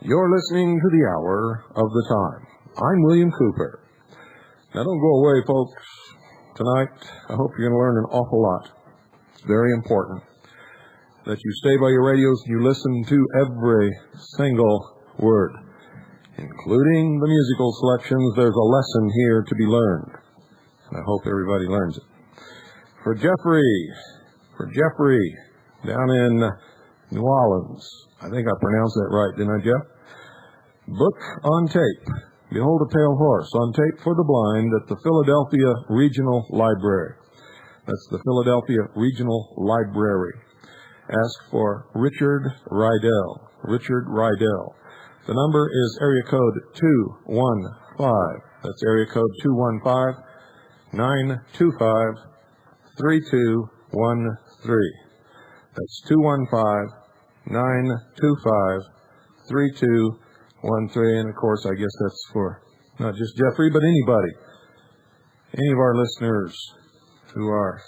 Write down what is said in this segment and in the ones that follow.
You're listening to the Hour of the Time. I'm William Cooper. Now, don't go away, folks. Tonight, I hope you're going to learn an awful lot. It's very important that you stay by your radios and you listen to every single word, including the musical selections. There's a lesson here to be learned, and I hope everybody learns it. For Jeffrey down in New Orleans. I think I pronounced that right, didn't I, Jeff? Book on tape. Behold a Pale Horse on tape for the blind at the Philadelphia Regional Library. That's the Philadelphia Regional Library. Ask for Richard Rydell. Richard Rydell. The number is area code 215. That's area code 215-925-3213. That's 215-925-3213. And, of course, I guess that's for not just Jeffrey, but anybody. Any of our listeners who are,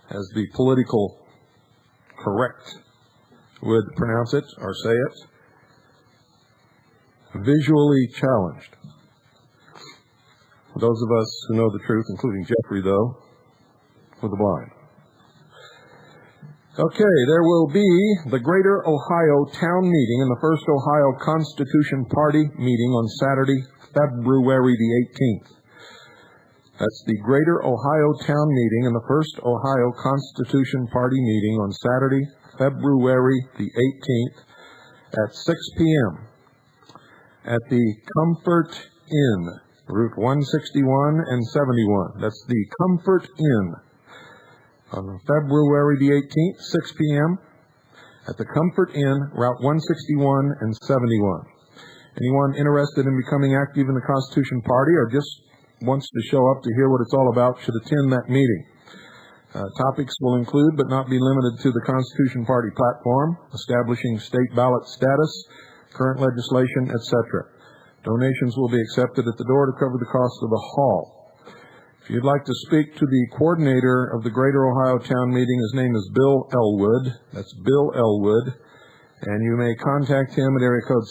as the political correct would pronounce it or say it, visually challenged. Those of us who know the truth, including Jeffrey, though, for the blind. Okay, there will be the Greater Ohio Town Meeting and the First Ohio Constitution Party meeting on Saturday, February the 18th. That's the Greater Ohio Town Meeting and the First Ohio Constitution Party meeting on Saturday, February the 18th at 6 p.m. at the Comfort Inn, Route 161 and 71. That's the Comfort Inn. On February the 18th, 6 p.m. at the Comfort Inn, Route 161 and 71. Anyone interested in becoming active in the Constitution Party or just wants to show up to hear what it's all about should attend that meeting. Topics will include, but not be limited to, the Constitution Party platform, establishing state ballot status, current legislation, etc. Donations will be accepted at the door to cover the cost of the hall. If you'd like to speak to the coordinator of the Greater Ohio Town Meeting, his name is Bill Elwood. That's Bill Elwood. And you may contact him at area code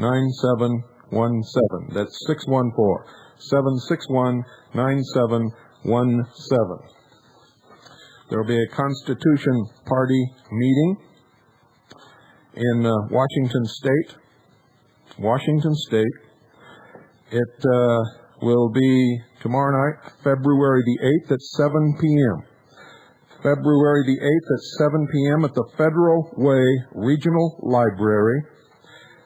614-761-9717. That's 614-761-9717. There will be a Constitution Party meeting in Washington State. It will be tomorrow night, February the 8th at 7 p.m. February the 8th at 7 p.m. at the Federal Way Regional Library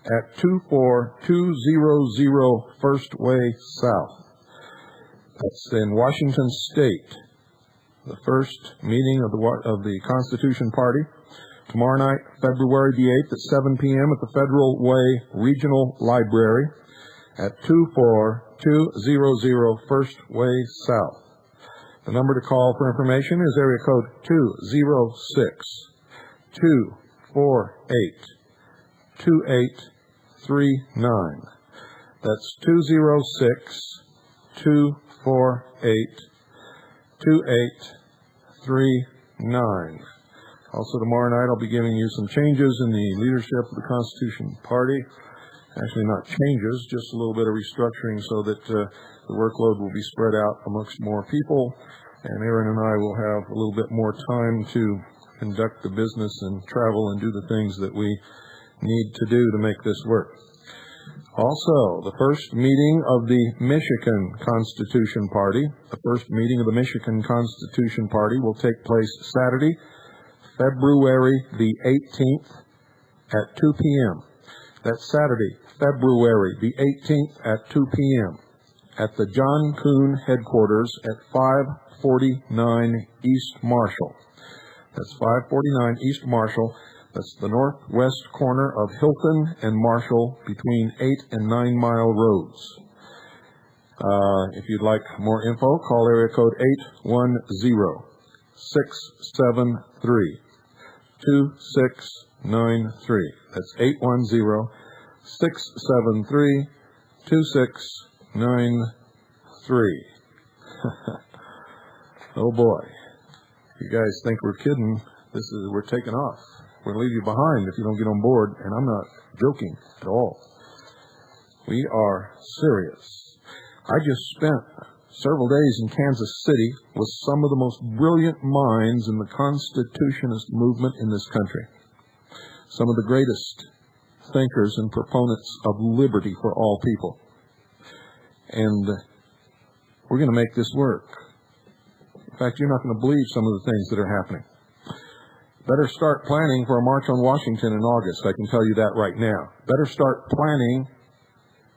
at 24200 First Way South. That's in Washington State. The first meeting of the Constitution Party. Tomorrow night, February the 8th at 7 p.m. at the Federal Way Regional Library at 24200 First Way South. The number to call for information is area code 206-248-2839. That's 206-248-2839. Also tomorrow night I'll be giving you some changes in the leadership of the Constitution Party. Actually, not changes, just a little bit of restructuring so that the workload will be spread out amongst more people, and Aaron and I will have a little bit more time to conduct the business and travel and do the things that we need to do to make this work. Also, the first meeting of the Michigan Constitution Party, will take place Saturday, February the 18th at 2 p.m. That's Saturday, February the 18th at 2 p.m. at the John Kuhn headquarters at 549 East Marshall. That's 549 East Marshall. That's the northwest corner of Hilton and Marshall between 8 and 9 Mile Roads. If you'd like more info, call area code 810-673-2693. That's 810-673-2693. Oh boy. You guys think we're kidding. We're taking off. We're going to leave you behind if you don't get on board, and I'm not joking at all. We are serious. I just spent several days in Kansas City with some of the most brilliant minds in the Constitutionist movement in this country. Some of the greatest thinkers and proponents of liberty for all people. And we're going to make this work. In fact, you're not going to believe some of the things that are happening. Better start planning for a march on Washington in August. I can tell you that right now. Better start planning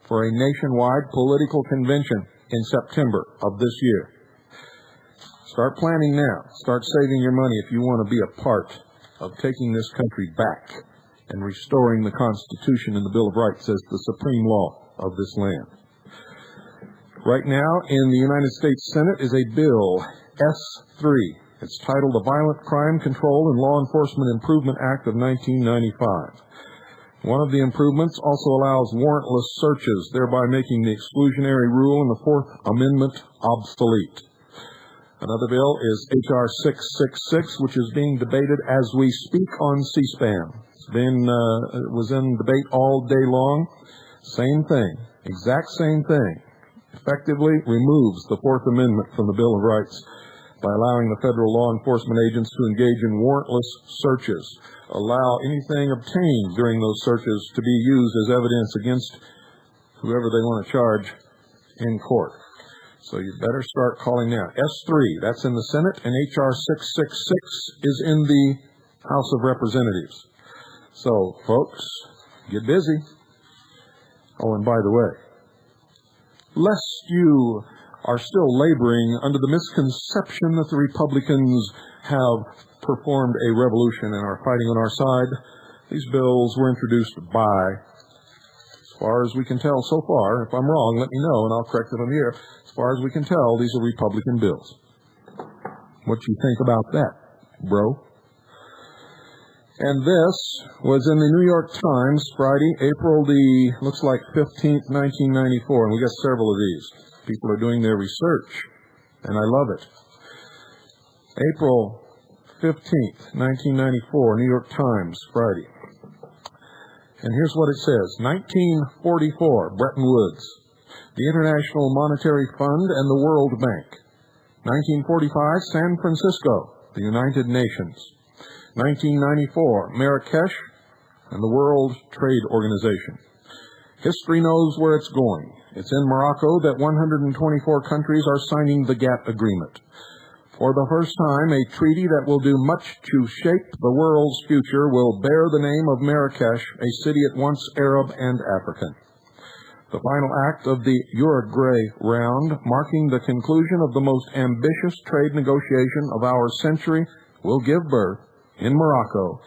for a nationwide political convention in September of this year. Start planning now. Start saving your money if you want to be a part of taking this country back and restoring the Constitution and the Bill of Rights as the supreme law of this land. Right now in the United States Senate is a bill, S3. It's titled the Violent Crime Control and Law Enforcement Improvement Act of 1995. One of the improvements also allows warrantless searches, thereby making the exclusionary rule in the Fourth Amendment obsolete. Another bill is H.R. 666, which is being debated as we speak on C-SPAN. It was in debate all day long. Same thing, exact same thing. Effectively removes the Fourth Amendment from the Bill of Rights by allowing the federal law enforcement agents to engage in warrantless searches, allow anything obtained during those searches to be used as evidence against whoever they want to charge in court. So you better start calling now. S3, that's in the Senate, and H.R. 666 is in the House of Representatives. So, folks, get busy. Oh, and by the way, lest you are still laboring under the misconception that the Republicans have performed a revolution and are fighting on our side, these bills were introduced by, as far as we can tell so far, if I'm wrong, let me know and I'll correct it on the air. As far as we can tell, these are Republican bills. What you think about that, bro? And this was in the New York Times, Friday, April the, looks like 15th, 1994, and we got several of these. People are doing their research, and I love it. April 15th, 1994, New York Times, Friday. And here's what it says. 1944, Bretton Woods, the International Monetary Fund and the World Bank. 1945, San Francisco, the United Nations. 1994, Marrakesh and the World Trade Organization. History knows where it's going. It's in Morocco that 124 countries are signing the GATT agreement. For the first time, a treaty that will do much to shape the world's future will bear the name of Marrakesh, a city at once Arab and African. The final act of the Uruguay round, marking the conclusion of the most ambitious trade negotiation of our century, will give birth, in Morocco,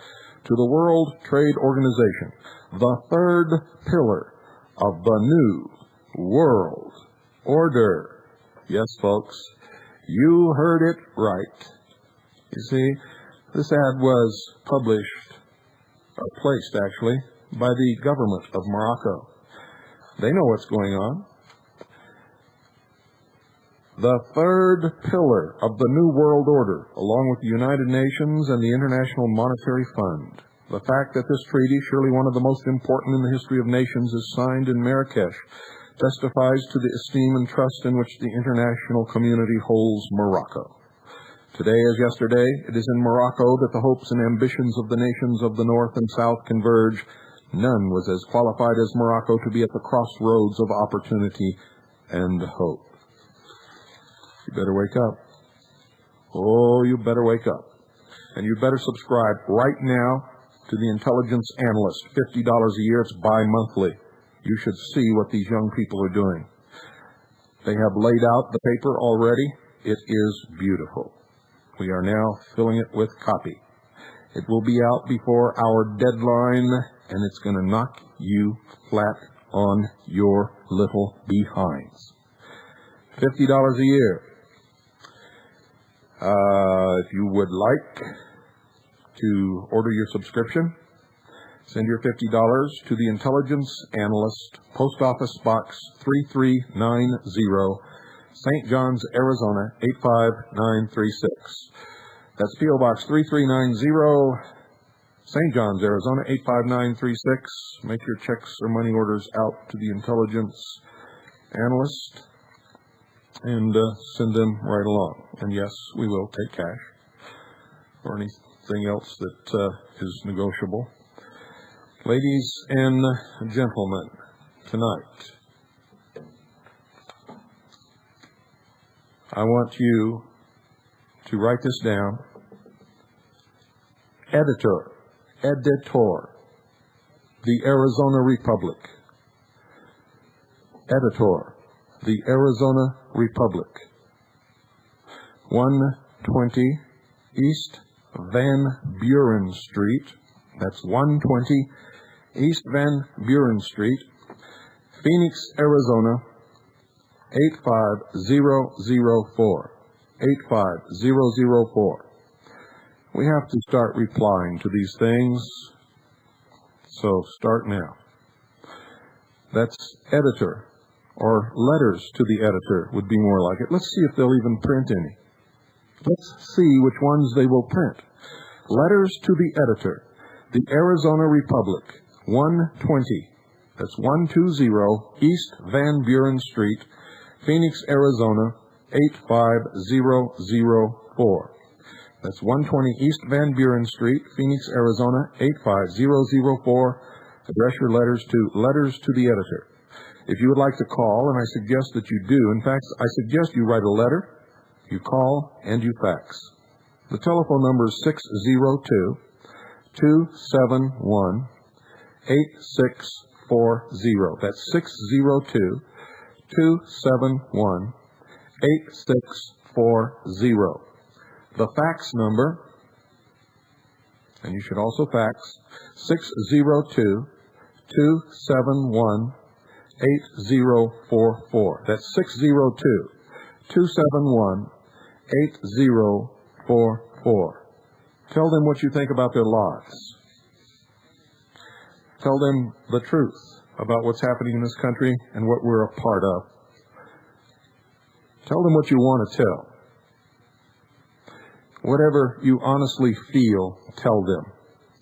to the World Trade Organization, the third pillar of the new world order. Yes, folks, you heard it right. You see, this ad was published, or placed actually, by the government of Morocco. They know what's going on. The third pillar of the New World Order, along with the United Nations and the International Monetary Fund. The fact that this treaty, surely one of the most important in the history of nations, is signed in Marrakesh, testifies to the esteem and trust in which the international community holds Morocco. Today, as yesterday, it is in Morocco that the hopes and ambitions of the nations of the North and South converge, None was as qualified as Morocco to be at the crossroads of opportunity and hope. You better wake up. Oh, you better wake up. And you better subscribe right now to the Intelligence Analyst. $50 a year. It's bi-monthly. You should see what these young people are doing. They have laid out the paper already. It is beautiful. We are now filling it with copy. It will be out before our deadline, and it's going to knock you flat on your little behinds. $50 a year. If you would like to order your subscription, send your $50 to the Intelligence Analyst, Post Office Box 3390, St. John's, Arizona 85936. That's P.O. Box 3390, St. John's, Arizona 85936. Make your checks or money orders out to the Intelligence Analyst and send them right along. And yes, we will take cash or anything else that is negotiable. Ladies and gentlemen, tonight I want you to write this down. Editor, the Arizona Republic. Editor, the Arizona Republic. 120 East Van Buren Street. That's 120 East Van Buren Street, Phoenix, Arizona 85004. 85004. We have to start replying to these things, so start now. That's editor, or letters to the editor would be more like it. Let's see if they'll even print any. Let's see which ones they will print. Letters to the editor, the Arizona Republic, 120. That's 120 East Van Buren Street, Phoenix, Arizona 85004. That's 120 East Van Buren Street, Phoenix, Arizona 85004. Address your letters to the editor. If you would like to call, and I suggest that you do, in fact, I suggest you write a letter, you call, and you fax. The telephone number is 602-271-8640. That's 602-271-8640. The fax number, and you should also fax, 602-271-8044. That's 602-271-8044. Tell them what you think about their lives. Tell them the truth about what's happening in this country and what we're a part of. Tell them what you want to tell. Whatever you honestly feel, tell them.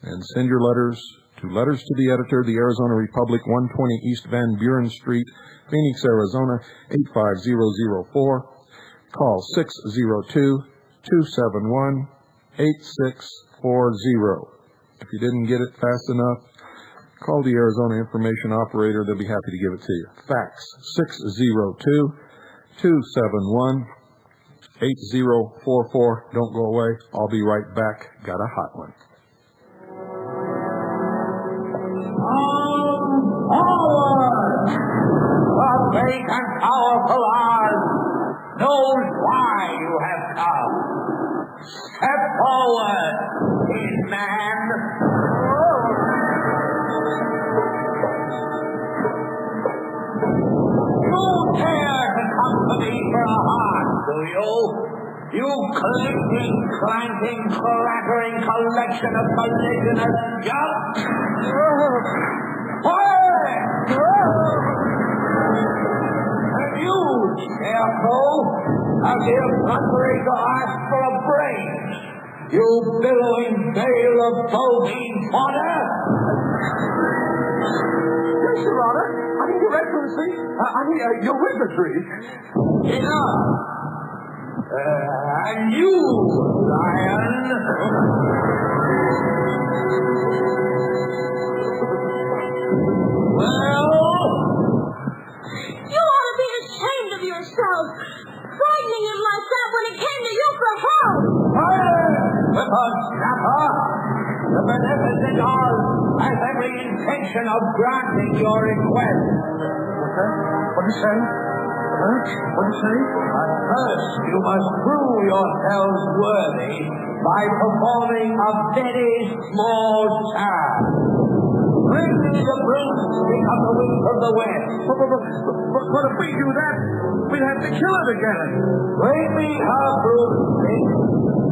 And send your letters to the editor, the Arizona Republic, 120 East Van Buren Street, Phoenix, Arizona 85004. Call 602-271-8640. If you didn't get it fast enough, call the Arizona Information Operator. They'll be happy to give it to you. Fax 602-271-8044. Don't go away. I'll be right back. Got a hot one. Forward! The great and powerful Oz knows why you have come. Step forward, Tin Man. You dare to come to me for a heart, do you? You clinking, clanking, clattering collection of belligerent junk! And you, Scarecrow, have the effrontery to ask for a break, you billowing bale of bovine fodder! Yes, Your Honor. I mean, your excellency. Your witnessry. Enough! And you, Lion! has every intention of granting your request. Okay. What do you say? What do you say? But first, you must prove yourselves worthy by performing a very small task. Bring me the broomstick of the wind from the west. But if we do that, we'd have to kill it again. Bring me her broomstick,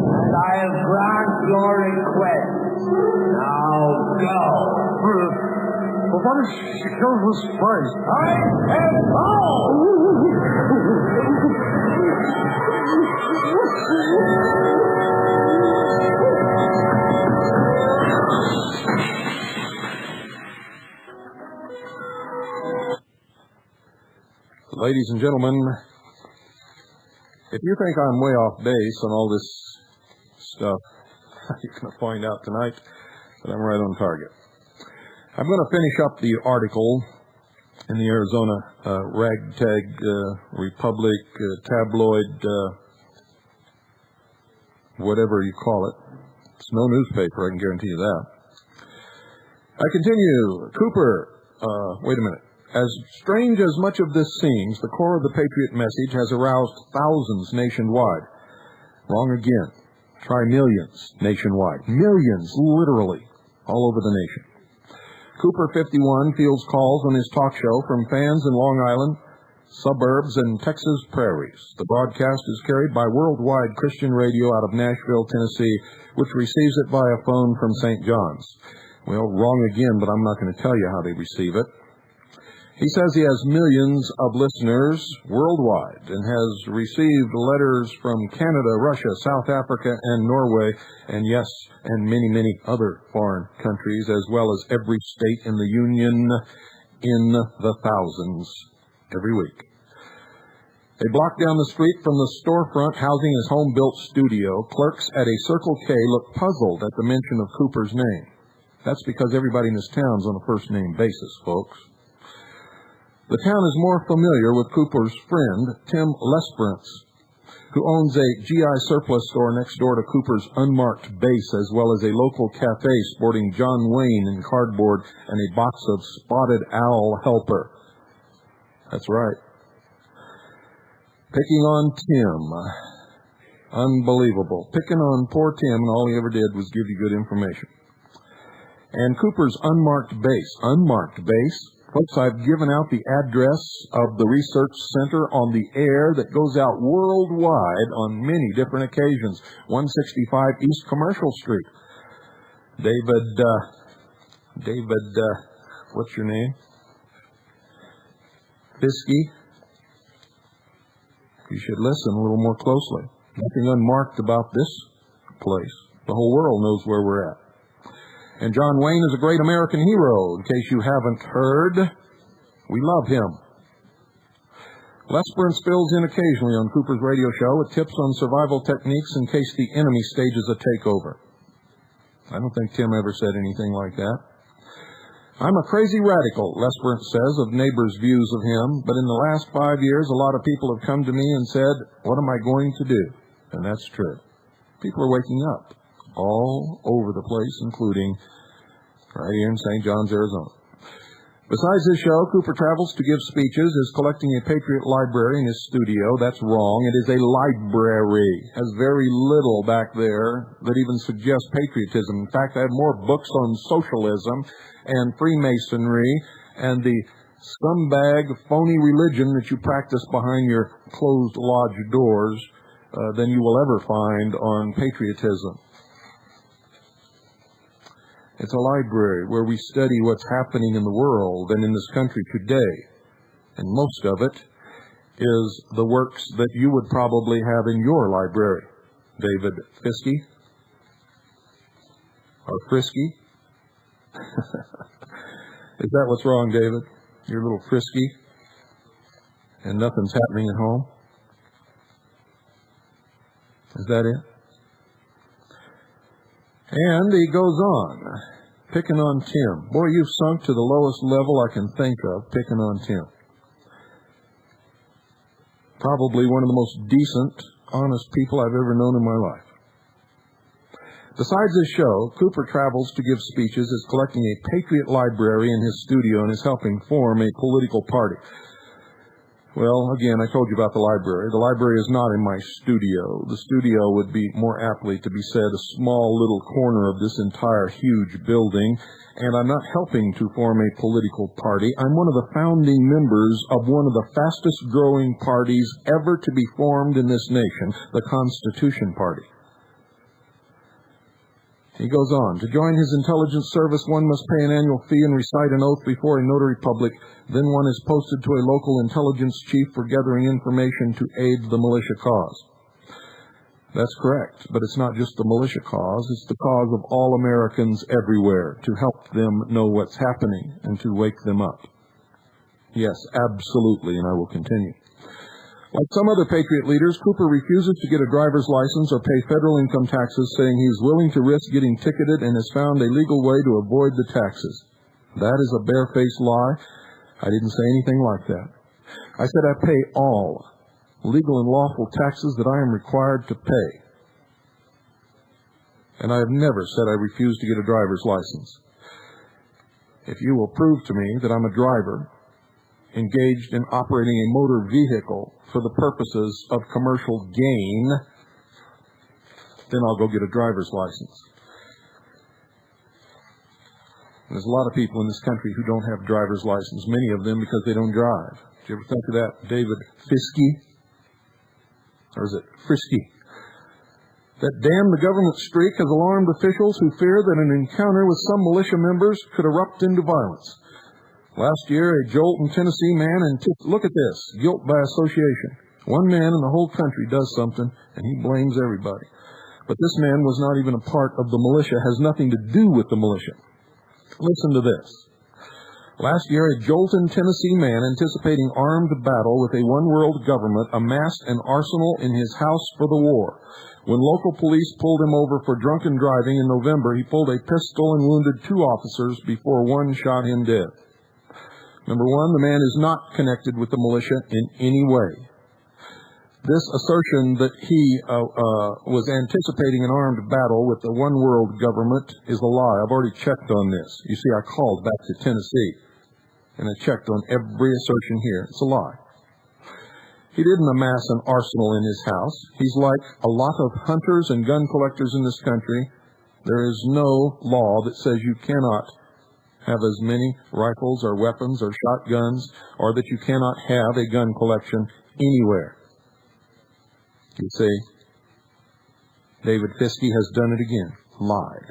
and I'll grant your request. Now go. But what if she kills us first? I said go! Ladies and gentlemen, if you think I'm way off base on all this stuff, you're going to find out tonight that I'm right on target. I'm going to finish up the article in the Arizona ragtag Republic tabloid, whatever you call it. It's no newspaper, I can guarantee you that. I continue. Cooper, wait a minute. As strange as much of this seems, the core of the Patriot message has aroused thousands nationwide. Wrong again. Try millions nationwide. Millions, literally, all over the nation. Cooper 51 fields calls on his talk show from fans in Long Island, suburbs, and Texas prairies. The broadcast is carried by Worldwide Christian Radio out of Nashville, Tennessee, which receives it via phone from St. John's. Well, wrong again, but I'm not going to tell you how they receive it. He says he has millions of listeners worldwide and has received letters from Canada, Russia, South Africa, and Norway, and yes, and many, many other foreign countries, as well as every state in the Union in the thousands every week. A block down the street from the storefront housing his home-built studio, clerks at a Circle K look puzzled at the mention of Cooper's name. That's because everybody in this town's on a first-name basis, folks. The town is more familiar with Cooper's friend, Tim Lesperance, who owns a GI surplus store next door to Cooper's unmarked base, as well as a local cafe sporting John Wayne in cardboard and a box of Spotted Owl Helper. That's right. Picking on Tim. Unbelievable. Picking on poor Tim, and all he ever did was give you good information. And Cooper's unmarked base. Folks, I've given out the address of the research center on the air that goes out worldwide on many different occasions. 165 East Commercial Street. David, what's your name? Fiske. You should listen a little more closely. Nothing unmarked about this place. The whole world knows where we're at. And John Wayne is a great American hero. In case you haven't heard, we love him. Lesperance fills in occasionally on Cooper's radio show with tips on survival techniques in case the enemy stages a takeover. I don't think Tim ever said anything like that. I'm a crazy radical, Lesperance says, of neighbors' views of him, but in the last 5 years, a lot of people have come to me and said, what am I going to do? And that's true. People are waking up all over the place, including right here in St. John's, Arizona. Besides his show, Cooper travels to give speeches, is collecting a Patriot library in his studio. That's wrong. It is a library. Has very little back there that even suggests patriotism. In fact, I have more books on socialism and Freemasonry and the scumbag, phony religion that you practice behind your closed lodge doors than you will ever find on patriotism. It's a library where we study what's happening in the world and in this country today. And most of it is the works that you would probably have in your library. David Fiske? Or Frisky? Is that what's wrong, David? You're a little frisky? And nothing's happening at home? Is that it? And he goes on, picking on Tim. Boy, you've sunk to the lowest level I can think of, picking on Tim. Probably one of the most decent, honest people I've ever known in my life. Besides his show, Cooper travels to give speeches, is collecting a patriot library in his studio, and is helping form a political party. Well, again, I told you about the library. The library is not in my studio. The studio would be more aptly to be said a small little corner of this entire huge building, and I'm not helping to form a political party. I'm one of the founding members of one of the fastest growing parties ever to be formed in this nation, the Constitution Party. He goes on, to join his intelligence service, one must pay an annual fee and recite an oath before a notary public. Then one is posted to a local intelligence chief for gathering information to aid the militia cause. That's correct, but it's not just the militia cause, it's the cause of all Americans everywhere, to help them know what's happening and to wake them up. Yes, absolutely, and I will continue. Like some other patriot leaders, Cooper refuses to get a driver's license or pay federal income taxes, saying he is willing to risk getting ticketed and has found a legal way to avoid the taxes. That is a barefaced lie. I didn't say anything like that. I said I pay all legal and lawful taxes that I am required to pay. And I have never said I refuse to get a driver's license. If you will prove to me that I'm a driver engaged in operating a motor vehicle for the purposes of commercial gain, then I'll go get a driver's license. There's a lot of people in this country who don't have driver's license, many of them because they don't drive. Did you ever think of that? David Fiskey? Or is it Frisky? That damn the government streak has alarmed officials who fear that an encounter with some militia members could erupt into violence. Last year, a Jolton, Tennessee man, look at this, guilt by association. One man in the whole country does something, and he blames everybody. But this man was not even a part of the militia, has nothing to do with the militia. Listen to this. Last year, a Jolton, Tennessee man, anticipating armed battle with a one-world government, amassed an arsenal in his house for the war. When local police pulled him over for drunken driving in November, he pulled a pistol and wounded 2 officers before one shot him dead. Number one, the man is not connected with the militia in any way. This assertion that he was anticipating an armed battle with the one-world government is a lie. I've already checked on this. You see, I called back to Tennessee, and I checked on every assertion here. It's a lie. He didn't amass an arsenal in his house. He's like a lot of hunters and gun collectors in this country. There is no law that says you cannot have as many rifles or weapons or shotguns, or that you cannot have a gun collection anywhere. You see, David Fiskey has done it again, lied.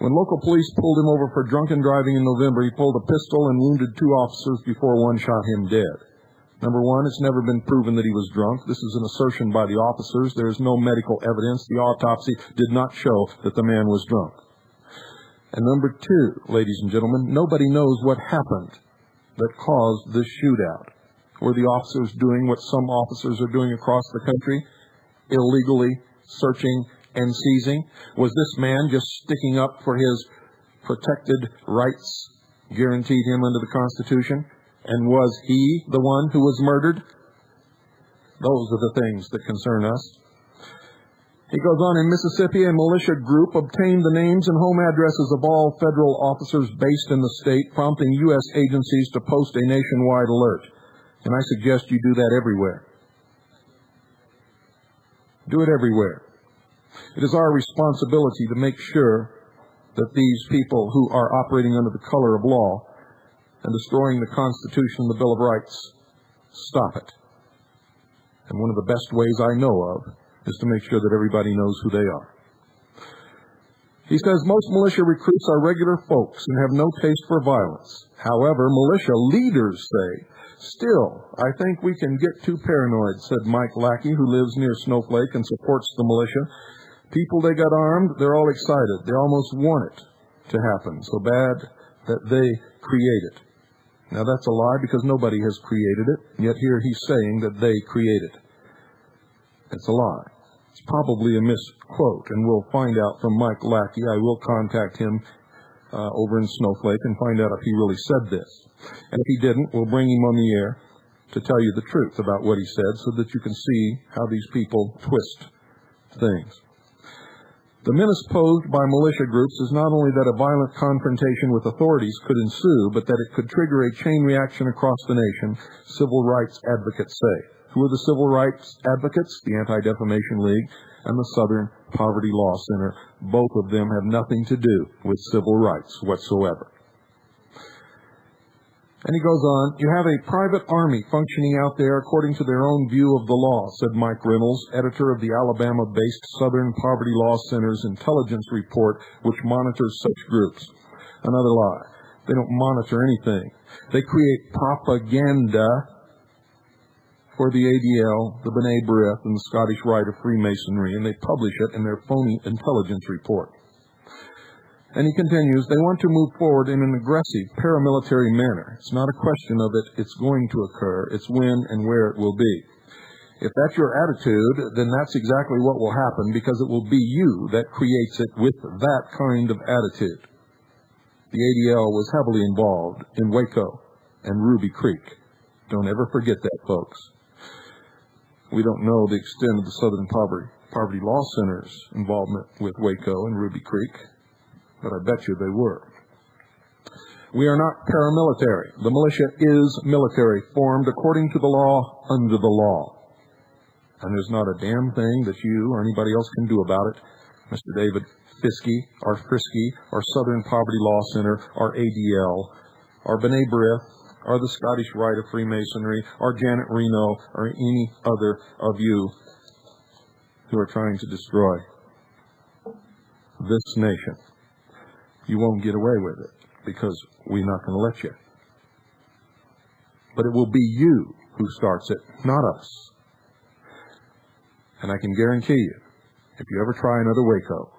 When local police pulled him over for drunken driving in November, he pulled a pistol and wounded 2 officers before one shot him dead. Number one, it's never been proven that he was drunk. This is an assertion by the officers. There is no medical evidence. The autopsy did not show that the man was drunk. And number 2, ladies and gentlemen, nobody knows what happened that caused this shootout. Were the officers doing what some officers are doing across the country, illegally searching and seizing? Was this man just sticking up for his protected rights guaranteed him under the Constitution? And was he the one who was murdered? Those are the things that concern us. He goes on, in Mississippi, a militia group obtained the names and home addresses of all federal officers based in the state, prompting U.S. agencies to post a nationwide alert. And I suggest you do that everywhere. Do it everywhere. It is our responsibility to make sure that these people who are operating under the color of law and destroying the Constitution and the Bill of Rights stop it. And one of the best ways I know of is to make sure that everybody knows who they are. He says most militia recruits are regular folks and have no taste for violence. However, militia leaders say, still, I think we can get too paranoid, said Mike Lackey, who lives near Snowflake and supports the militia. People, they got armed, they're all excited. They almost want it to happen so bad that they create it. Now, that's a lie because nobody has created it, yet here he's saying that they create it. It's a lie. It's probably a misquote, and we'll find out from Mike Lackey. I will contact him over in Snowflake and find out if he really said this. And if he didn't, we'll bring him on the air to tell you the truth about what he said so that you can see how these people twist things. The menace posed by militia groups is not only that a violent confrontation with authorities could ensue, but that it could trigger a chain reaction across the nation, civil rights advocates say. Who are the civil rights advocates? The Anti-Defamation League and the Southern Poverty Law Center. Both of them have nothing to do with civil rights whatsoever. And he goes on, you have a private army functioning out there according to their own view of the law, said Mike Reynolds, editor of the Alabama-based Southern Poverty Law Center's intelligence report, which monitors such groups. Another lie. They don't monitor anything. They create propaganda for the ADL, the B'nai B'rith, and the Scottish Rite of Freemasonry, and they publish it in their phony intelligence report. And he continues, they want to move forward in an aggressive paramilitary manner. It's not a question of it, it's going to occur. It's when and where it will be. If that's your attitude, then that's exactly what will happen, because it will be you that creates it with that kind of attitude. The ADL was heavily involved in Waco and Ruby Creek. Don't ever forget that, folks. We don't know the extent of the Southern Poverty Law Center's involvement with Waco and Ruby Creek, but I bet you they were. We are not paramilitary. The militia is military, formed according to the law, under the law. And there's not a damn thing that you or anybody else can do about it. Mr. David Fiskey, our Frisky, our Southern Poverty Law Center, our ADL, our B'nai B'rith, or the Scottish Rite of Freemasonry, or Janet Reno, or any other of you who are trying to destroy this nation. You won't get away with it, because we're not going to let you. But it will be you who starts it, not us. And I can guarantee you, if you ever try another Waco,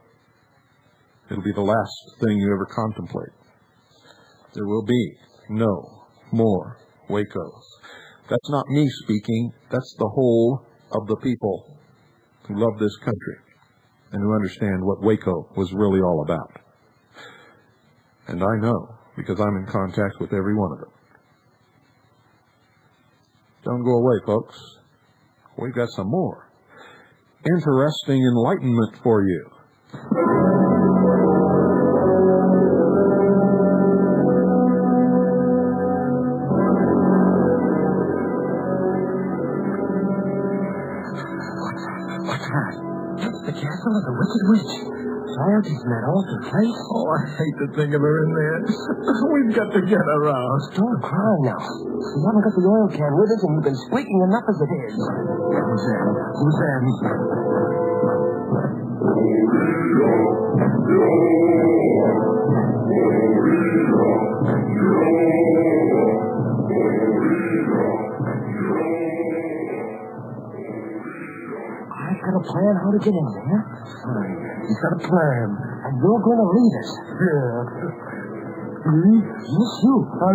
it'll be the last thing you ever contemplate. There will be no more Wacos. That's not me speaking. That's the whole of the people who love this country and who understand what Waco was really all about. And I know, because I'm in contact with every one of them. Don't go away, folks. We've got some more interesting enlightenment for you. What's that? The castle of the Wicked Witch. Royalty's in that altered place. Oh, I hate to think of her in there. We've got to get her out. Don't cry now. We haven't got the oil can with us, and you've been squeaking enough as it is. Who's there? Who's there? I've got a plan how to get in there. He's got a plan, and you're going to lead us. Yeah. Me? Yes, you. I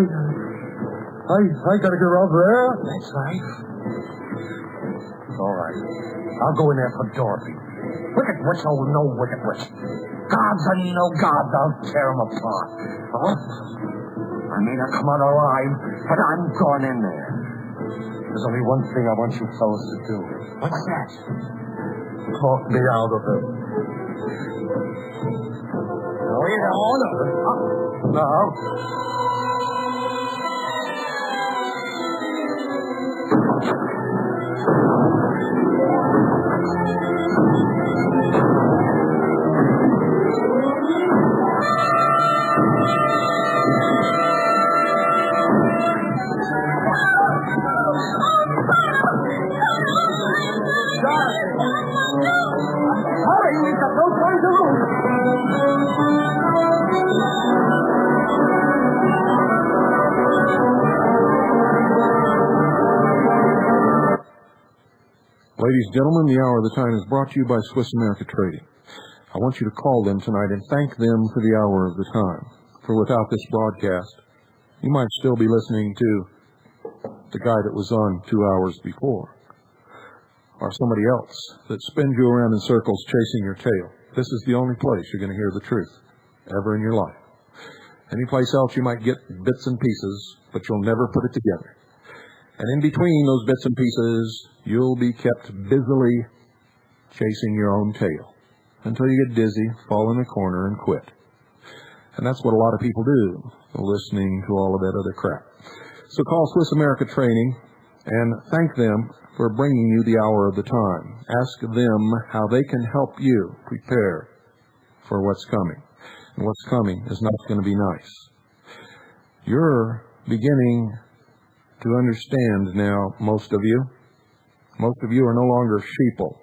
got to get out there. That's right. All right. I'll go in there for Dorothy. Wicked witch, oh no wicked witch. Gods or no gods, I'll tear them apart. Huh? I may not come out alive, but I'm going in there. There's only one thing I want you fellas to do. What's that? Talk me out of it. Oh, yeah, no. Hurry, we've got no time to lose. Ladies and gentlemen, the Hour of the Time is brought to you by Swiss America Trading. I want you to call them tonight and thank them for the Hour of the Time. For without this broadcast, you might still be listening to the guy that was on 2 hours before, or somebody else that spins you around in circles chasing your tail. This is the only place you're going to hear the truth ever in your life. Any place else you might get bits and pieces, but you'll never put it together. And in between those bits and pieces, you'll be kept busily chasing your own tail. until you get dizzy, fall in the corner, and quit. And that's what a lot of people do, listening to all of that other crap. So call Swiss America Training and thank them for bringing you the hour of the time. Ask them how they can help you prepare for what's coming. And what's coming is not going to be nice. You're beginning to understand now, most of you. Most of you are no longer sheeple.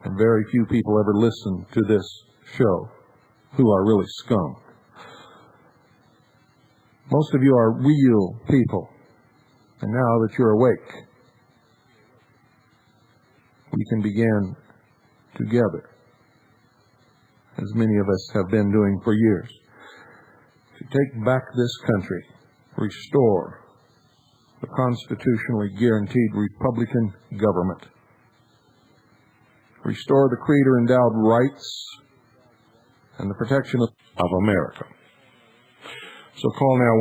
And very few people ever listen to this show who are really scum. Most of you are real people. And now that you're awake, we can begin together, as many of us have been doing for years, to take back this country, restore the constitutionally guaranteed Republican government, restore the Creator-endowed rights and the protection of America. So call now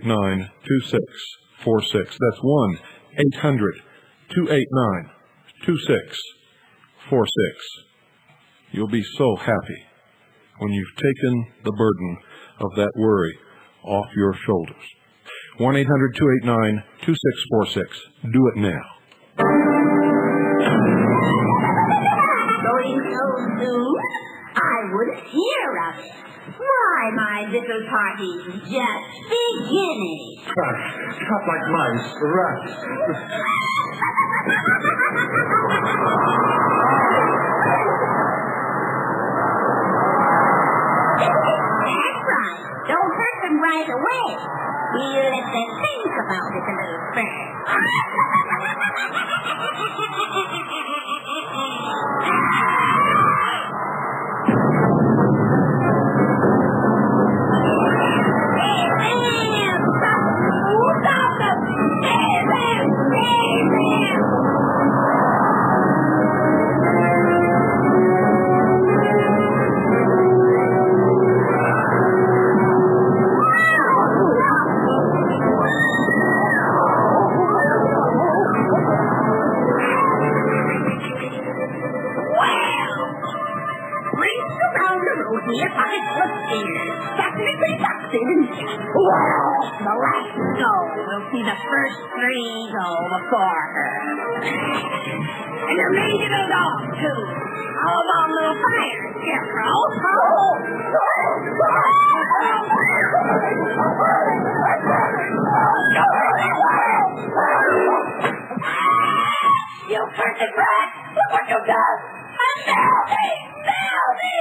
1-800-289-2646. That's 1-800-289-2646. You'll be so happy when you've taken the burden of that worry off your shoulders. 1-800-289-2646. Do it now. Going so soon? I wouldn't hear of it. Why, my little party's just beginning. Cut like mice, rats. That's right. Don't hurt them right away. We'll let them think about it a little first. See the first three go before her. And your maid little dog, too. How about a little fire, Scarecrow? You cursed rat! Look what you've done! Smell me!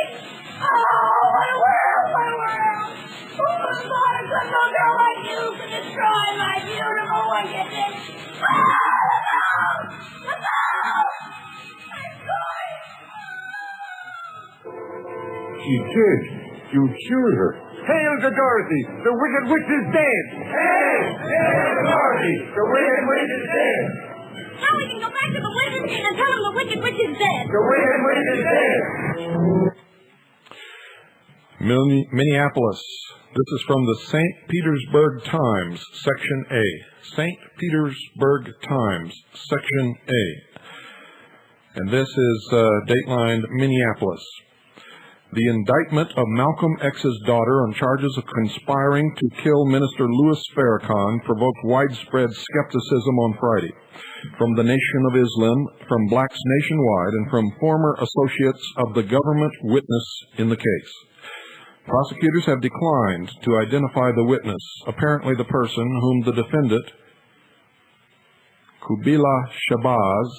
Oh, what a world, what a world! Who would have thought a good little girl like you could destroy my beautiful wickedness? Oh, look out! I'm going! She did. You cured her. Hail to Dorothy! The wicked witch is dead! Hail! Hail to Dorothy! The wicked witch is dead! Now we can go back to the wizard and tell him the wicked witch is dead. The wicked witch is dead! Minneapolis. This is from the St. Petersburg Times, Section A. St. Petersburg Times, Section A. And this is datelined Minneapolis. The indictment of Malcolm X's daughter on charges of conspiring to kill Minister Louis Farrakhan provoked widespread skepticism on Friday from the Nation of Islam, from blacks nationwide, and from former associates of the government witness in the case. Prosecutors have declined to identify the witness, apparently the person whom the defendant, Kubila Shabazz,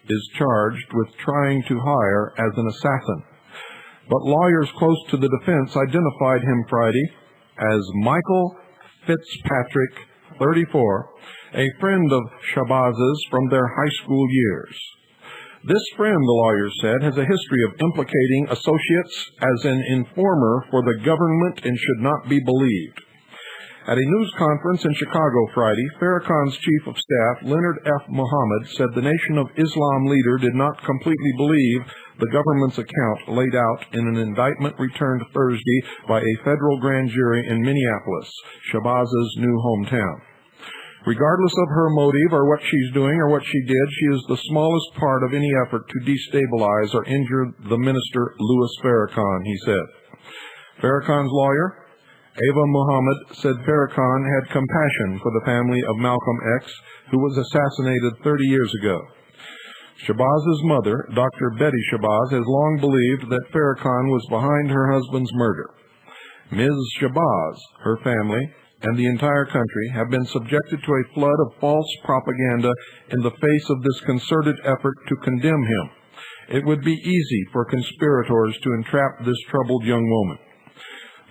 is charged with trying to hire as an assassin. But lawyers close to the defense identified him Friday as Michael Fitzpatrick, 34, a friend of Shabazz's from their high school years. This friend, the lawyers said, has a history of implicating associates as an informer for the government and should not be believed. At a news conference in Chicago Friday, Farrakhan's chief of staff, Leonard F. Mohammed, said the Nation of Islam leader did not completely believe the government's account laid out in an indictment returned Thursday by a federal grand jury in Minneapolis, Shabazz's new hometown. Regardless of her motive or what she's doing or what she did, she is the smallest part of any effort to destabilize or injure the minister Louis Farrakhan, he said. Farrakhan's lawyer, Ava Muhammad, said Farrakhan had compassion for the family of Malcolm X, who was assassinated 30 years ago. Shabaz's mother, Dr. Betty Shabaz, has long believed that Farrakhan was behind her husband's murder. Ms. Shabaz, her family, and the entire country have been subjected to a flood of false propaganda in the face of this concerted effort to condemn him. It would be easy for conspirators to entrap this troubled young woman.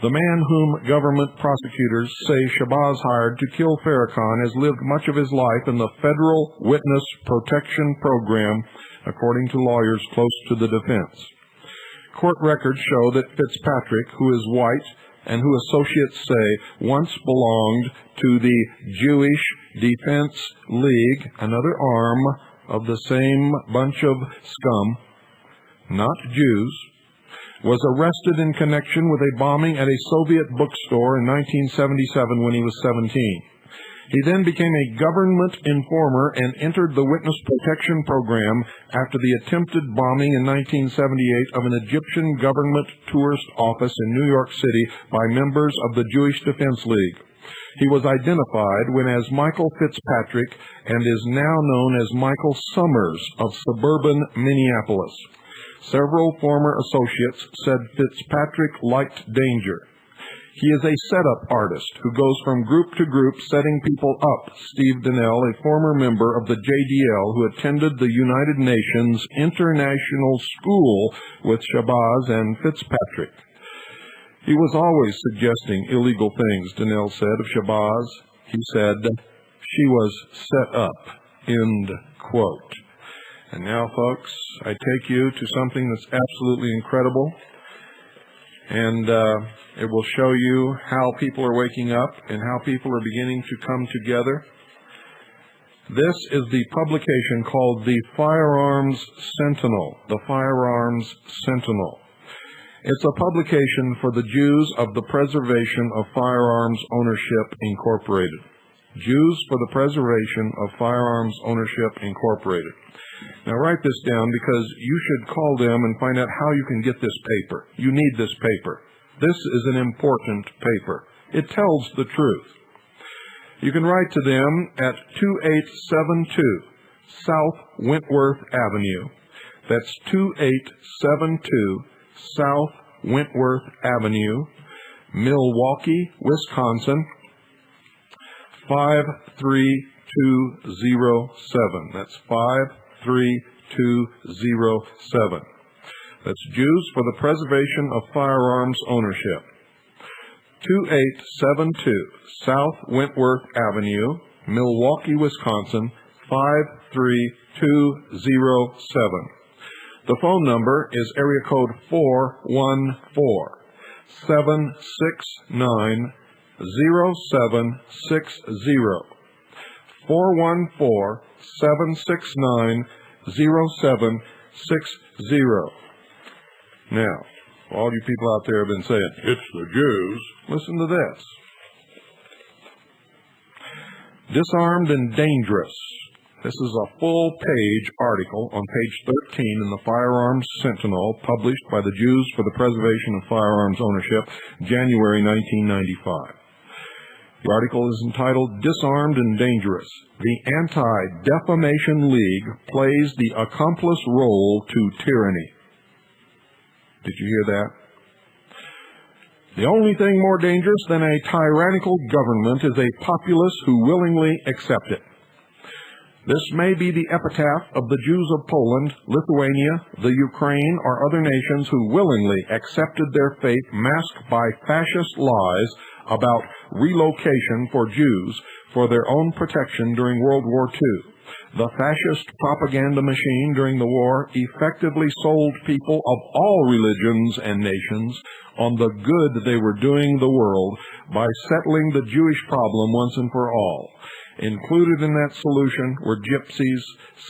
The man whom government prosecutors say Shabazz hired to kill Farrakhan has lived much of his life in the Federal Witness Protection Program, according to lawyers close to the defense. Court records show that Fitzpatrick, who is white and who associates say once belonged to the Jewish Defense League, another arm of the same bunch of scum, not Jews, was arrested in connection with a bombing at a Soviet bookstore in 1977 when he was 17. He then became a government informer and entered the Witness Protection Program after the attempted bombing in 1978 of an Egyptian government tourist office in New York City by members of the Jewish Defense League. He was identified when as Michael Fitzpatrick and is now known as Michael Summers of suburban Minneapolis. Several former associates said Fitzpatrick liked danger. He is a setup artist who goes from group to group setting people up. Steve Donnell, a former member of the JDL who attended the United Nations International School with Shabazz and Fitzpatrick. He was always suggesting illegal things, Donnell said of Shabazz. He said, she was set up, end quote. And now, folks, I take you to something that's absolutely incredible. And it will show you how people are waking up and how people are beginning to come together. This is the publication called the Firearms Sentinel, the Firearms Sentinel. It's a publication for the Jews of the Preservation of Firearms Ownership, Incorporated. Jews for the Preservation of Firearms Ownership, Incorporated. Now write this down because you should call them and find out how you can get this paper. You need this paper. This is an important paper. It tells the truth. You can write to them at 2872 South Wentworth Avenue. That's 2872 South Wentworth Avenue, Milwaukee, Wisconsin, 53207. That's 53207. That's Jews for the Preservation of Firearms Ownership. 2872 South Wentworth Avenue, Milwaukee, Wisconsin, 53207. The phone number is area code 414-769-0760. 414-769-0760. Now, all you people out there have been saying, it's the Jews. Listen to this. Disarmed and Dangerous. This is a full-page article on page 13 in the Firearms Sentinel, published by the Jews for the Preservation of Firearms Ownership, January 1995. The article is entitled, Disarmed and Dangerous. The Anti-Defamation League plays the accomplice role to tyranny. Did you hear that? The only thing more dangerous than a tyrannical government is a populace who willingly accept it. This may be the epitaph of the Jews of Poland, Lithuania, the Ukraine, or other nations who willingly accepted their fate masked by fascist lies about relocation for Jews for their own protection during World War II. The fascist propaganda machine during the war effectively sold people of all religions and nations on the good they were doing the world by settling the Jewish problem once and for all. Included in that solution were gypsies,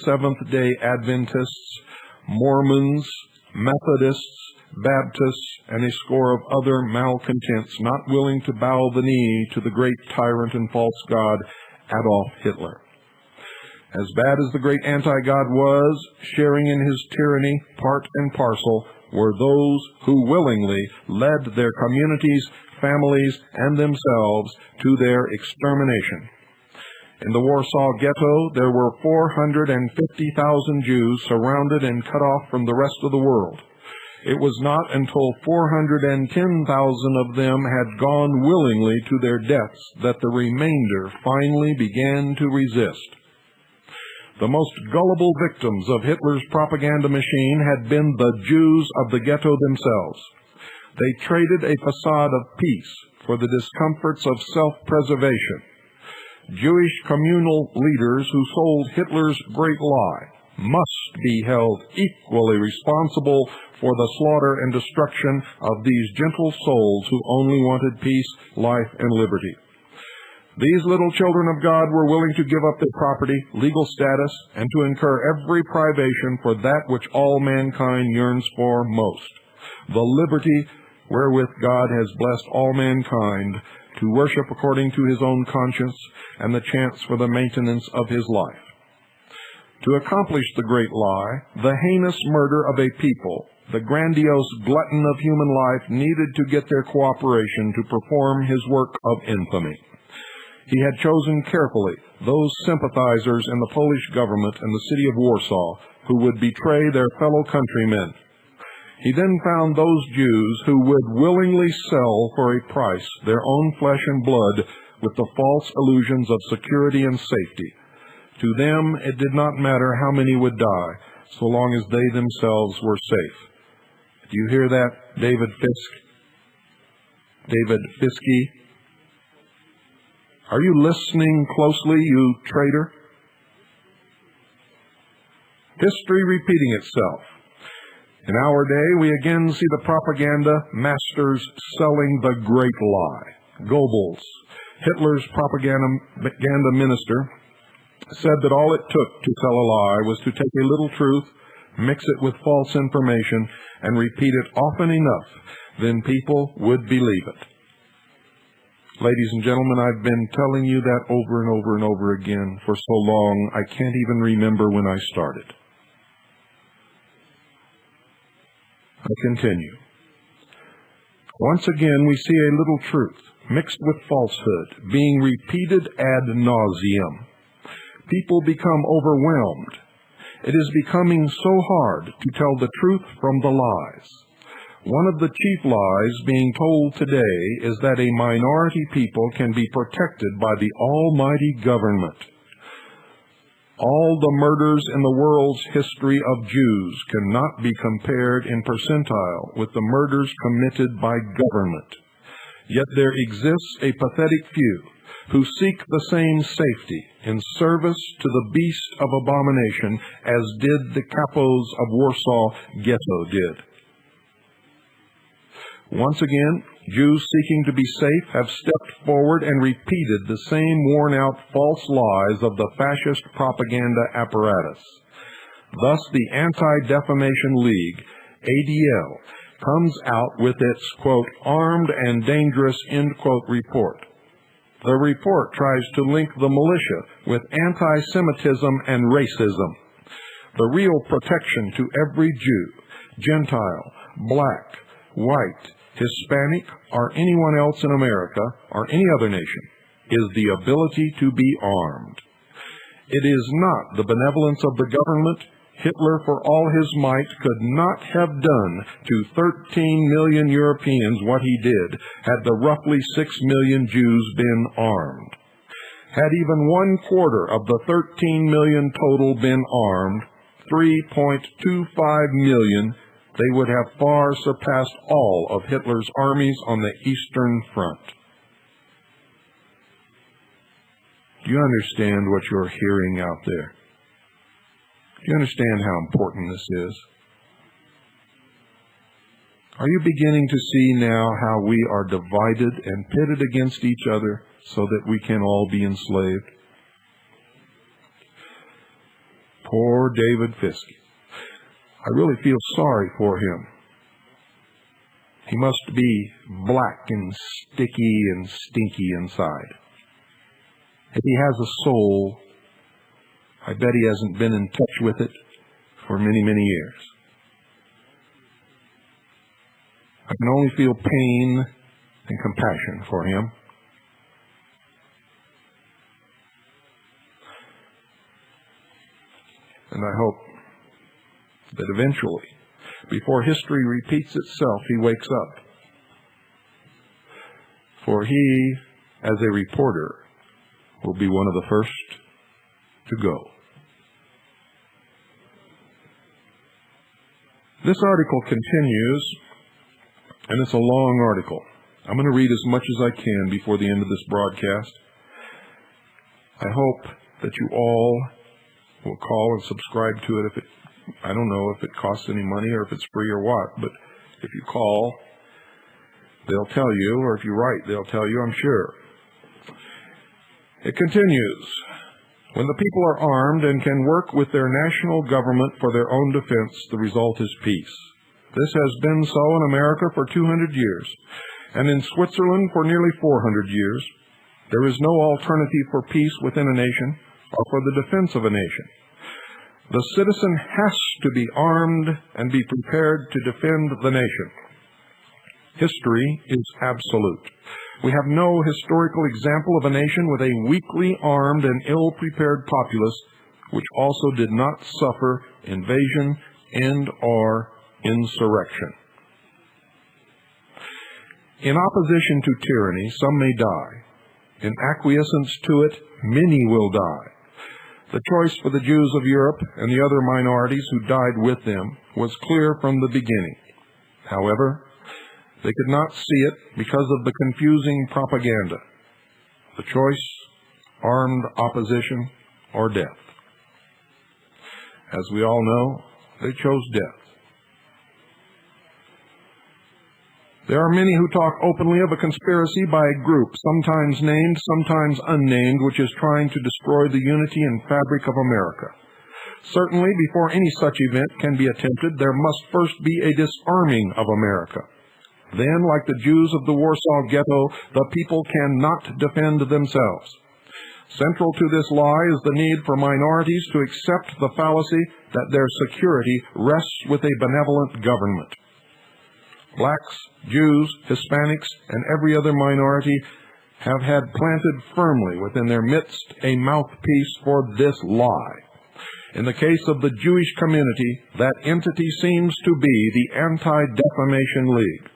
Seventh-day Adventists, Mormons, Methodists, Baptists, and a score of other malcontents not willing to bow the knee to the great tyrant and false god Adolf Hitler. As bad as the great anti-God was, sharing in his tyranny, part and parcel, were those who willingly led their communities, families, and themselves to their extermination. In the Warsaw Ghetto, there were 450,000 Jews surrounded and cut off from the rest of the world. It was not until 410,000 of them had gone willingly to their deaths that the remainder finally began to resist. The most gullible victims of Hitler's propaganda machine had been the Jews of the ghetto themselves. They traded a facade of peace for the discomforts of self-preservation. Jewish communal leaders who sold Hitler's great lie must be held equally responsible for the slaughter and destruction of these gentle souls who only wanted peace, life, and liberty. These little children of God were willing to give up their property, legal status, and to incur every privation for that which all mankind yearns for most, the liberty wherewith God has blessed all mankind to worship according to his own conscience and the chance for the maintenance of his life. To accomplish the great lie, the heinous murder of a people, the grandiose glutton of human life needed to get their cooperation to perform his work of infamy. He had chosen carefully those sympathizers in the Polish government and the city of Warsaw who would betray their fellow countrymen. He then found those Jews who would willingly sell for a price their own flesh and blood with the false illusions of security and safety. To them, it did not matter how many would die, so long as they themselves were safe. Do you hear that, David Fisk? David Fiske? Are you listening closely, you traitor? History repeating itself. In our day, we again see the propaganda masters selling the great lie. Goebbels, Hitler's propaganda minister, said that all it took to tell a lie was to take a little truth, mix it with false information, and repeat it often enough, then people would believe it. Ladies and gentlemen, I've been telling you that over and over and over again for so long, I can't even remember when I started. I continue. Once again, we see a little truth, mixed with falsehood, being repeated ad nauseum. People become overwhelmed. It is becoming so hard to tell the truth from the lies. One of the chief lies being told today is that a minority people can be protected by the almighty government. All the murders in the world's history of Jews cannot be compared in percentile with the murders committed by government. Yet there exists a pathetic few who seek the same safety in service to the beast of abomination as did the capos of Warsaw Ghetto did. Once again, Jews seeking to be safe have stepped forward and repeated the same worn-out false lies of the fascist propaganda apparatus. Thus, the Anti-Defamation League, ADL, comes out with its, quote, armed and dangerous, end quote, report. The report tries to link the militia with anti-Semitism and racism. The real protection to every Jew, Gentile, black, white, Hispanic, or anyone else in America, or any other nation, is the ability to be armed. It is not the benevolence of the government. Hitler, for all his might, could not have done to 13 million Europeans what he did had the roughly 6 million Jews been armed. Had even 1/4 of the 13 million total been armed, 3.25 million, they would have far surpassed all of Hitler's armies on the Eastern Front. Do you understand what you're hearing out there? Do you understand how important this is? Are you beginning to see now how we are divided and pitted against each other so that we can all be enslaved? Poor David Fiske. I really feel sorry for him. He must be black and sticky and stinky inside. If he has a soul, I bet he hasn't been in touch with it for many, many years. I can only feel pain and compassion for him. And I hope that eventually, before history repeats itself, he wakes up. For he, as a reporter, will be one of the first to go. This article continues, and it's a long article. I'm going to read as much as I can before the end of this broadcast. I hope that you all will call and subscribe to it. I don't know if it costs any money or if it's free or what, but if you call, they'll tell you, or if you write, they'll tell you, I'm sure. It continues. When the people are armed and can work with their national government for their own defense, the result is peace. This has been so in America for 200 years, and in Switzerland for nearly 400 years. There is no alternative for peace within a nation or for the defense of a nation. The citizen has to be armed and be prepared to defend the nation. History is absolute. We have no historical example of a nation with a weakly armed and ill-prepared populace which also did not suffer invasion and/or insurrection. In opposition to tyranny, some may die. In acquiescence to it, many will die. The choice for the Jews of Europe and the other minorities who died with them was clear from the beginning. However, they could not see it because of the confusing propaganda. The choice, armed opposition or death. As we all know, they chose death. There are many who talk openly of a conspiracy by a group, sometimes named, sometimes unnamed, which is trying to destroy the unity and fabric of America. Certainly, before any such event can be attempted, there must first be a disarming of America. Then, like the Jews of the Warsaw Ghetto, the people cannot defend themselves. Central to this lie is the need for minorities to accept the fallacy that their security rests with a benevolent government. Blacks, Jews, Hispanics, and every other minority have had planted firmly within their midst a mouthpiece for this lie. In the case of the Jewish community, that entity seems to be the Anti-Defamation League.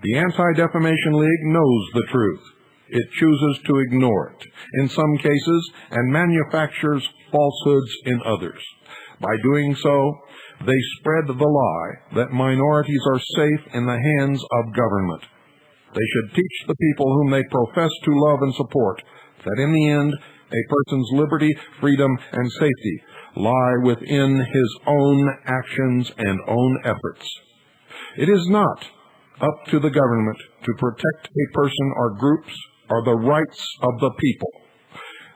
The Anti-Defamation League knows the truth. It chooses to ignore it in some cases and manufactures falsehoods in others. By doing so, they spread the lie that minorities are safe in the hands of government. They should teach the people whom they profess to love and support that in the end, a person's liberty, freedom, and safety lie within his own actions and own efforts. It is not up to the government to protect a person or groups or the rights of the people.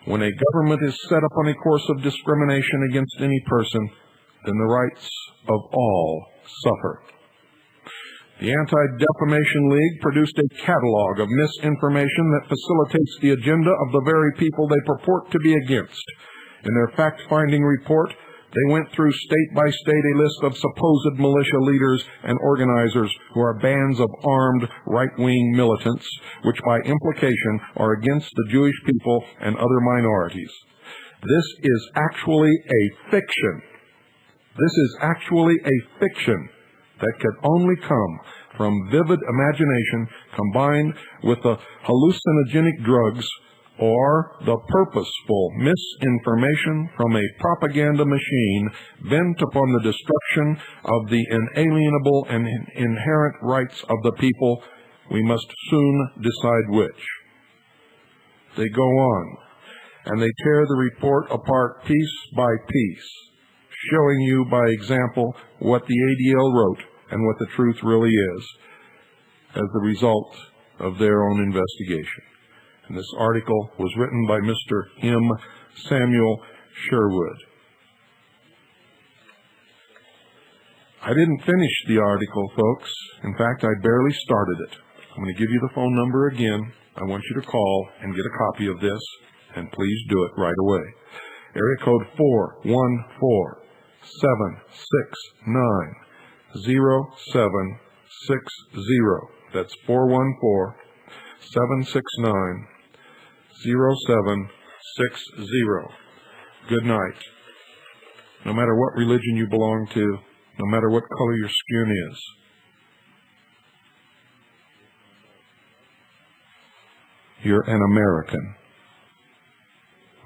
When a government is set upon a course of discrimination against any person, then the rights of all suffer. The Anti-Defamation League produced a catalog of misinformation that facilitates the agenda of the very people they purport to be against. In their fact-finding report, they went through state by state a list of supposed militia leaders and organizers who are bands of armed right-wing militants, which by implication are against the Jewish people and other minorities. This is actually a fiction. This is actually a fiction that could only come from vivid imagination combined with the hallucinogenic drugs or the purposeful misinformation from a propaganda machine bent upon the destruction of the inalienable and inherent rights of the people. We must soon decide which. They go on, and they tear the report apart piece by piece, showing you by example what the ADL wrote and what the truth really is as the result of their own investigation. And this article was written by Mr. M. Samuel Sherwood. I didn't finish the article, folks. In fact, I barely started it. I'm going to give you the phone number again. I want you to call and get a copy of this and please do it right away. Area code 414-769-0760. That's 414-769-0760. Good night. No matter what religion you belong to, no matter what color your skin is, you're an American.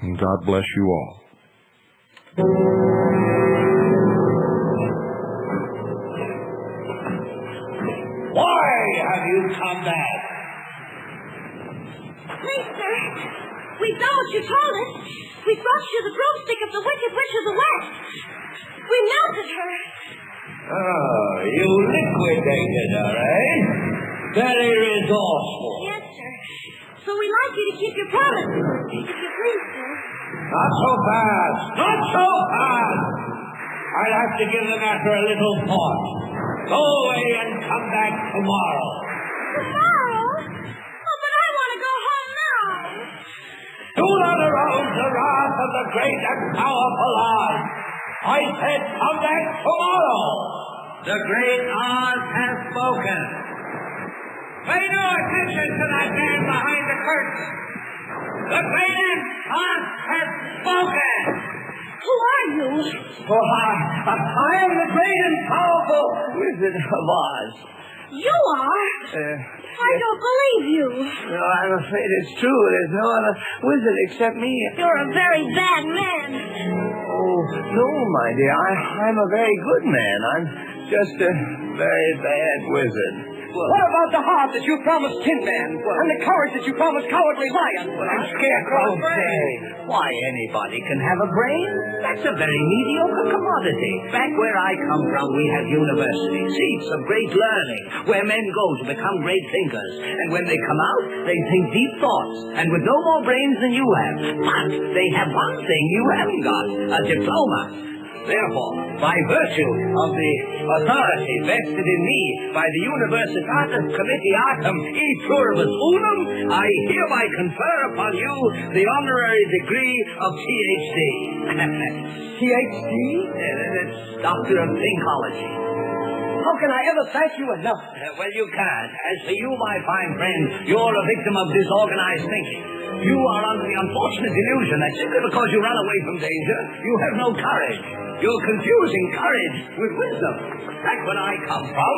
And God bless you all. Why have you come back? Please, sir, we've done what you told us. We brought you the broomstick of the Wicked Witch of the West. We melted her. Oh, you liquidated her, eh? Very resourceful. Yes, sir. So we'd like you to keep your promise, if you please, sir. Not so fast. Not so fast. I'll have to give the matter a little thought. Go away and come back tomorrow. Tomorrow? Oh, but I want to go home now. Do not arouse the wrath of the great and powerful Oz. I said come back tomorrow. The great Oz has spoken. Pay no attention to that man behind the curtain. The great Oz has spoken. Who are you? Oh, I am the great and powerful Wizard of Oz. You are? I don't believe you. No, I'm afraid it's true. There's no other wizard except me. You're a very bad man. Oh, no, my dear. I'm a very good man. I'm just a very bad wizard. What about the heart that you promised Tin Man? And the courage that you promised Cowardly Lion? And Scarecrow's brain. Why, anybody can have a brain. That's a very mediocre commodity. Back where I come from, we have universities, seats of great learning, where men go to become great thinkers. And when they come out, they think deep thoughts, and with no more brains than you have. But they have one thing you haven't got, a diploma. Therefore, by virtue of the authority vested in me by the Universitatis Comitiatum e Pluribus Unum, I hereby confer upon you the honorary degree of Ph.D. PhD? That's Doctor of Thinkology. How can I ever thank you enough? Well, you can't. As for you, my fine friend, you're a victim of disorganized thinking. You are under the unfortunate delusion that simply because you run away from danger, you have no courage. You're confusing courage with wisdom. Back when I come from,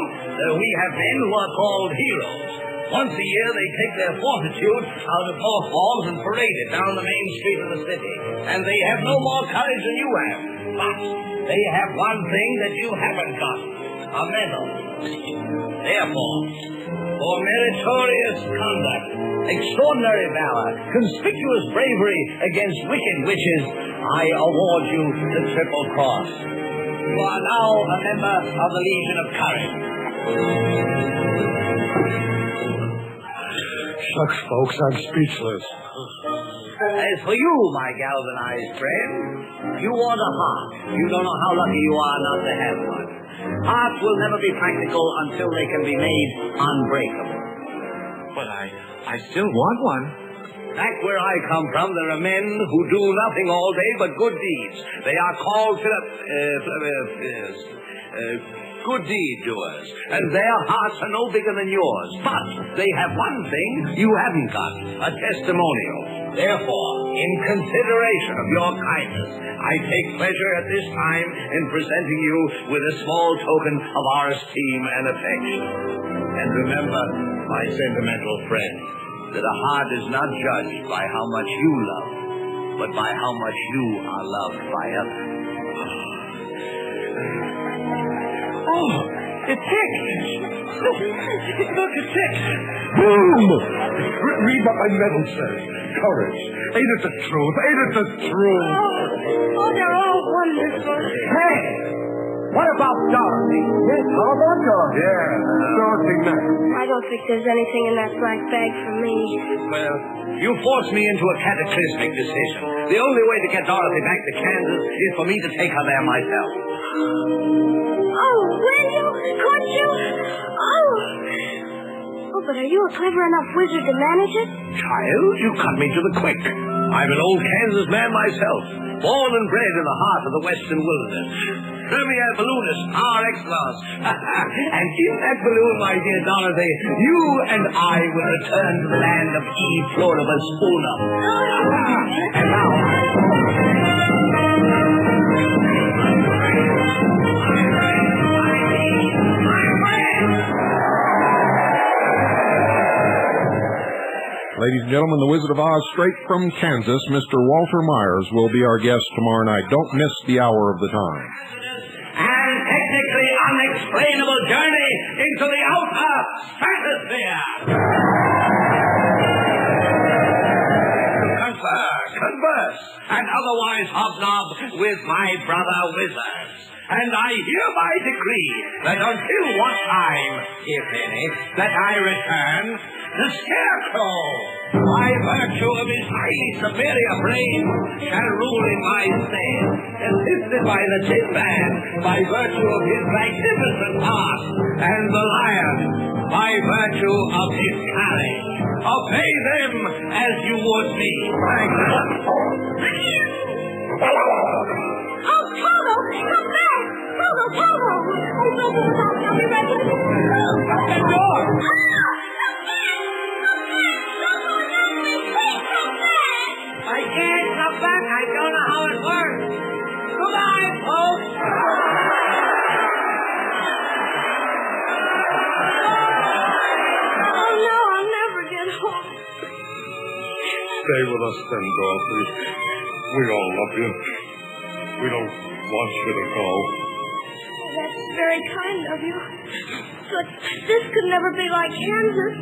we have men who are called heroes. Once a year, they take their fortitude out of mothballs and parade it down the main street of the city. And they have no more courage than you have. But they have one thing that you haven't got. A medal. Therefore, for meritorious conduct, extraordinary valor, conspicuous bravery against wicked witches, I award you the Triple Cross. You are now a member of the Legion of Courage. Shucks, folks, I'm speechless. As for you, my galvanized friend, you want a heart. You don't know how lucky you are not to have one. Hearts will never be practical until they can be made unbreakable. But I still want one. Back where I come from, there are men who do nothing all day but good deeds. They are called good deed doers, and their hearts are no bigger than yours. But they have one thing you haven't got, a testimonial. Therefore, in consideration of your kindness, I take pleasure at this time in presenting you with a small token of our esteem and affection. And remember, my sentimental friend, that a heart is not judged by how much you love, but by how much you are loved by others. Oh, it ticks. Look, it ticks. Boom! Read what my medal says. Courage. Ain't it the truth? Ain't it the truth? Oh, they're all wonderful. Hey, what about Dorothy? Yes, how about Dorothy? Yeah, Dorothy next. I don't think there's anything in that black bag for me. Well, you forced me into a cataclysmic decision. The only way to get Dorothy back to Kansas is for me to take her there myself. Oh, will you? Could you? Oh, but are you a clever enough wizard to manage it? Child, you cut me to the quick. I'm an old Kansas man myself, born and bred in the heart of the western wilderness. Premier balloonist par excellence. And in that balloon, my dear Dorothy, you and I will return to the land of E. Floribus Unum. And now... Ladies and gentlemen, the Wizard of Oz, straight from Kansas, Mr. Walter Myers will be our guest tomorrow night. Don't miss the hour of the time. And technically unexplainable journey into the outer stratosphere. Converse, and otherwise hobnob with my brother wizards. And I hereby decree that until what time, if any, that I return, the Scarecrow, by virtue of his highly superior brain, shall rule in my stead, assisted by the Tin Man, by virtue of his magnificent heart, and the Lion, by virtue of his courage. Obey them as you would me. Thank you. Oh, Toto, come back! Toto! Oh, don't move out. I'll be right with you. Shut that door! I can't come back. I don't know how it works. Goodbye, folks. Oh, no, I'll never get home. Stay with us then, Dorothy. We all love you. We don't want you to go. That's very kind of you. But this could never be like Kansas.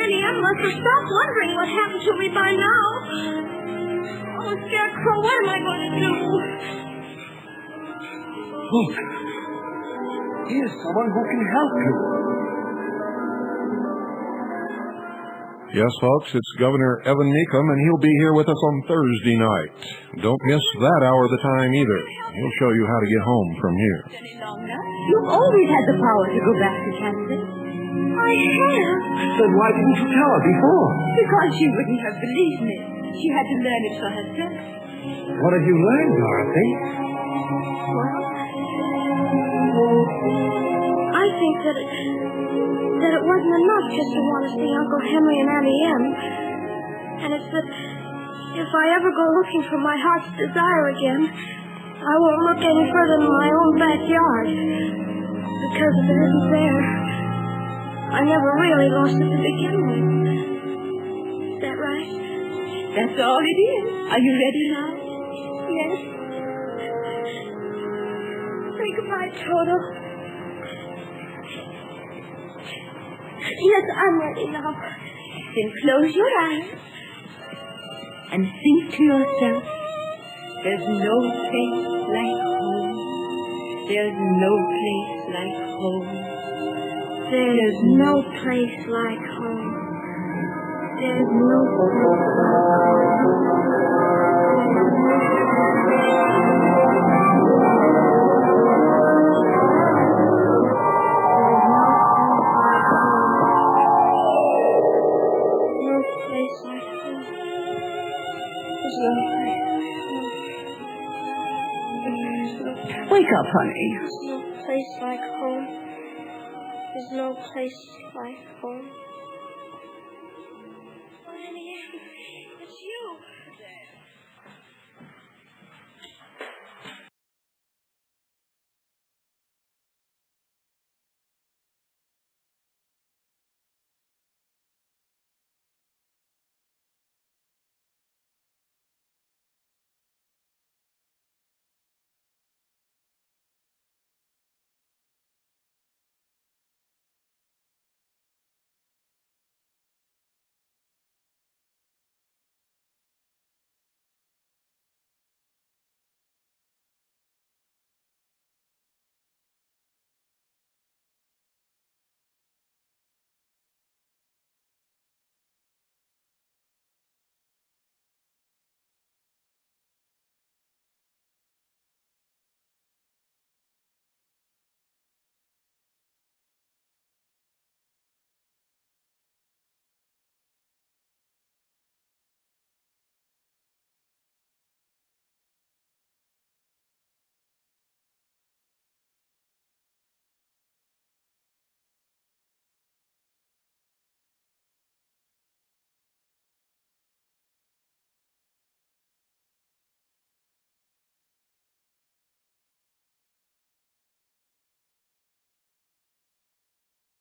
Annie, I must have stopped wondering what happened to me by now. Oh, Scarecrow, what am I going to do? Look. Here's someone who can help you. Yes, folks, it's Governor Evan Neekum, and he'll be here with us on Thursday night. Don't miss that hour of the time either. He'll show you how to get home from here. You've always had the power to go back to Kansas. I have. Then why didn't you tell her before? Because she wouldn't have believed me. She had to learn it for herself. What have you learned, Dorothy? Well, I think that it wasn't enough just to want to see Uncle Henry and Auntie Em. And it's that if I ever go looking for my heart's desire again, I won't look any further than my own backyard. Because if it isn't there, I never really lost it to begin with. Is that right? That's all it is. Are you ready now? Yes. Say goodbye, Toto. Yes, I'm ready now. Then close your eyes and think to yourself, there's no place like home. There's no place like home. There's no place like home. There's no place Wake up, honey. There's no place like home. There's no place like home.